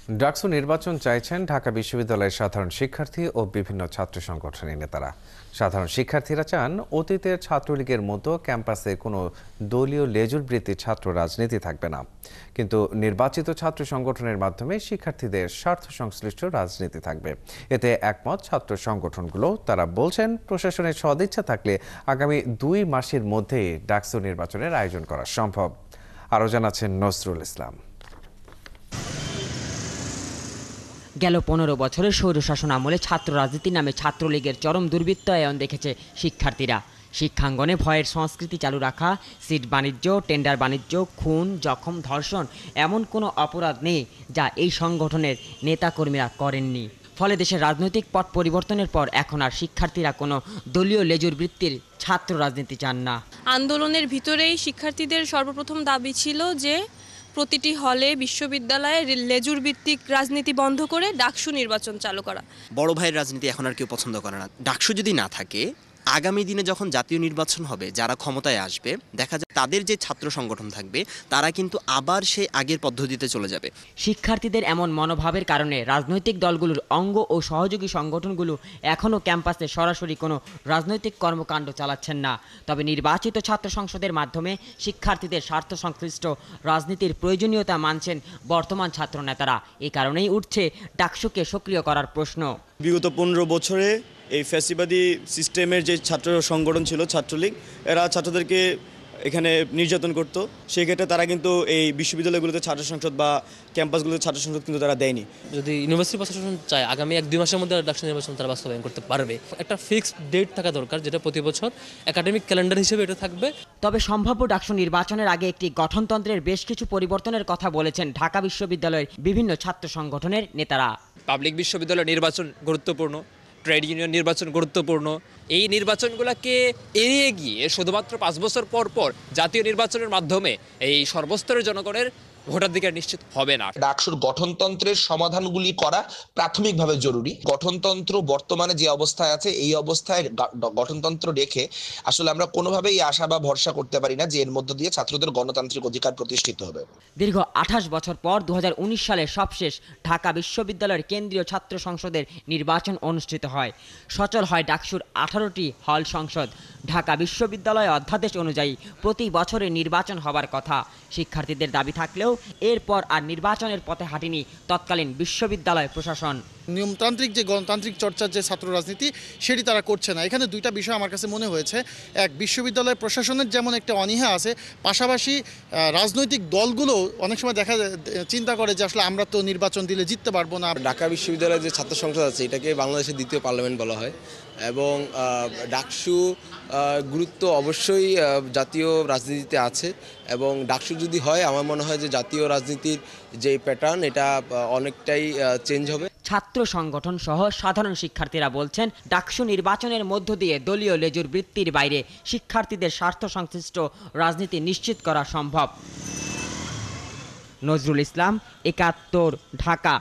ডাকসু নির্বাচন চাইছেন ঢাকা বিশ্ববিদ্যালয়ের সাধারণ শিক্ষার্থী ও বিভিন্ন ছাত্র সংগঠনের নেতারা। সাধারণ শিক্ষার্থীরা চান অতীতের ছাত্রলীগের মতো ক্যাম্পাসে কোনো দলীয় লেজুর বৃত্তির ছাত্র রাজনীতি থাকবে না, কিন্তু নির্বাচিত ছাত্র সংগঠনের মাধ্যমে শিক্ষার্থীদের স্বার্থ সংশ্লিষ্ট রাজনীতি থাকবে। এতে একমত ছাত্র সংগঠনগুলো। তারা বলছেন প্রশাসনের সদিচ্ছা থাকলে আগামী 2 মাসের মধ্যেই ডাকসু নির্বাচনের আয়োজন করা সম্ভব। আরও জানাচ্ছেন নজরুল ইসলাম। গেল 15 বছরের স্বৈরশাসন আমলে ছাত্র রাজনীতি নামে ছাত্রলীগের চরম দুর্বৃত্তায়ন দেখেছে শিক্ষার্থীরা। শিক্ষাঙ্গনে ভয়ের সংস্কৃতি চালু রাখা, সিট বাণিজ্য, টেন্ডার বাণিজ্য, খুন, জখম, ধর্ষণ এমন কোনো অপরাধ নেই যা এই সংগঠনের নেতাকর্মীরা করেননি। ফলে দেশের রাজনৈতিক পট পরিবর্তনের পর এখন আর শিক্ষার্থীরা কোনো দলীয় লেজুর বৃত্তির ছাত্র রাজনীতি চান না। আন্দোলনের ভিতরেই শিক্ষার্থীদের সর্বপ্রথম দাবি ছিল যে প্রতিটি হলে বিশ্ববিদ্যালয়ে লেজুর ভিত্তিক রাজনীতি বন্ধ করে ডাকসু নির্বাচন চালু করা। বড় ভাইয়ের রাজনীতি এখন আর কেউ পছন্দ করে না। ডাকসু যদি না থাকে, আগামী দিনে যখন জাতীয় নির্বাচন হবে, যারা ক্ষমতায় আসবে, দেখা যায় তাদের যে ছাত্র সংগঠন থাকবে তারা কিন্তু আবার সেই আগের পদ্ধতিতে চলে যাবে। শিক্ষার্থীদের এমন মনোভাবের কারণে রাজনৈতিক দলগুলোর অঙ্গ ও সহযোগী সংগঠনগুলো এখনও ক্যাম্পাসে সরাসরি কোনো রাজনৈতিক কর্মকাণ্ড চালাচ্ছেন না। তবে নির্বাচিত ছাত্র সংসদের মাধ্যমে শিক্ষার্থীদের স্বার্থ সংশ্লিষ্ট রাজনীতির প্রয়োজনীয়তা মানছেন বর্তমান ছাত্র নেতারা। এই কারণেই উঠছে ডাকসুকে সক্রিয় করার প্রশ্ন। বিগত 15 বছরে এই ফ্যাসিবাদী সিস্টেমের যে ছাত্র সংগঠন ছিল ছাত্রলীগ, এরা ছাত্রদেরকে এখানে নির্যাতন করত। সেই ক্ষেত্রে তারা কিন্তু এই বিশ্ববিদ্যালয়গুলোতে ছাত্র সংসদ বা ক্যাম্পাসগুলোতে ছাত্র সংসদ কিন্তু তারা দেয়নি। যদি ইউনিভার্সিটি প্রশাসন চায় আগামী 1-2 মাসের মধ্যে ডাকসু নির্বাচন তারা বাস্তবায়ন করতে পারবে। একটা ফিক্সড ডেট থাকা দরকার, যেটা প্রতি বছর একাডেমিক ক্যালেন্ডার হিসেবে এটা থাকবে। তবে সম্ভাব্য ডাকসু নির্বাচনের আগে একটি গঠনতন্ত্রের বেশ কিছু পরিবর্তনের কথা বলেছেন ঢাকা বিশ্ববিদ্যালয়ের বিভিন্ন ছাত্র সংগঠনের নেতারা। পাবলিক বিশ্ববিদ্যালয় নির্বাচন গুরুত্বপূর্ণ, ট্রেড ইউনিয়ন নির্বাচন গুরুত্বপূর্ণ। এই নির্বাচনগুলোকে এড়িয়ে গিয়ে শুধুমাত্র 5 বছর পর পর জাতীয় নির্বাচনের মাধ্যমে এই সর্বস্তরের জনগণের ভোটাধিকার নিশ্চিত হবে না। ডাকসুর গঠনতন্ত্রের সমাধানগুলি করা প্রাথমিকভাবে জরুরি। গঠনতন্ত্র বর্তমানে যে অবস্থায় আছে, এই অবস্থায় গঠনতন্ত্র রেখে আসলে আমরা কোনোভাবেই আশা বা ভরসা করতে পারি না যে এর মধ্য দিয়ে ছাত্রদের গণতান্ত্রিক অধিকার প্রতিষ্ঠিত হবে। দীর্ঘ 28 বছর পর 2019 সালে সবশেষ ঢাকা বিশ্ববিদ্যালয়ের কেন্দ্রীয় ছাত্র সংসদের নির্বাচন অনুষ্ঠিত হয়। সচল হয় ডাকসুর 18টি হল সংসদ। ঢাকা বিশ্ববিদ্যালয় অধ্যাদেশ অনুযায়ী প্রতি বছরে নির্বাচন হবার কথা। শিক্ষার্থীদের দাবি থাকলেও এরপর আর নির্বাচনের পথে হাঁটেনি তৎকালীন বিশ্ববিদ্যালয় প্রশাসন। নিয়মতান্ত্রিক যে গণতান্ত্রিক চর্চার যে ছাত্র রাজনীতি, সেটি তারা করছে না। এখানে দুইটা বিষয় আমার কাছে মনে হয়েছে। এক, বিশ্ববিদ্যালয় প্রশাসনের যেমন একটা অনীহা আছে, পাশাপাশি রাজনৈতিক দলগুলো অনেক সময় চিন্তা করে যে আসলে আমরা তো নির্বাচন দিলে জিততে পারবো না। ঢাকা বিশ্ববিদ্যালয়ের যে ছাত্র সংসদ আছে, এটাকে বাংলাদেশের দ্বিতীয় পার্লামেন্ট বলা হয় এবং ডাকসু গুরুত্ব অবশ্যই জাতীয় রাজনীতিতে আছে এবং ডাকসু যদি হয়, আমার মনে হয় যে জাতীয় রাজনীতির যে প্যাটার্ন, এটা অনেকটাই চেঞ্জ হবে। ছাত্র সংগঠন সহ সাধারণ শিক্ষার্থীরা বলছেন ডাকসু নির্বাচনের মধ্য দিয়ে দলীয় লেজুর বৃত্তির বাইরে শিক্ষার্থীদের স্বার্থ সংশ্লিষ্ট রাজনীতি নিশ্চিত করা সম্ভব। নজরুল ইসলাম, 71, ঢাকা।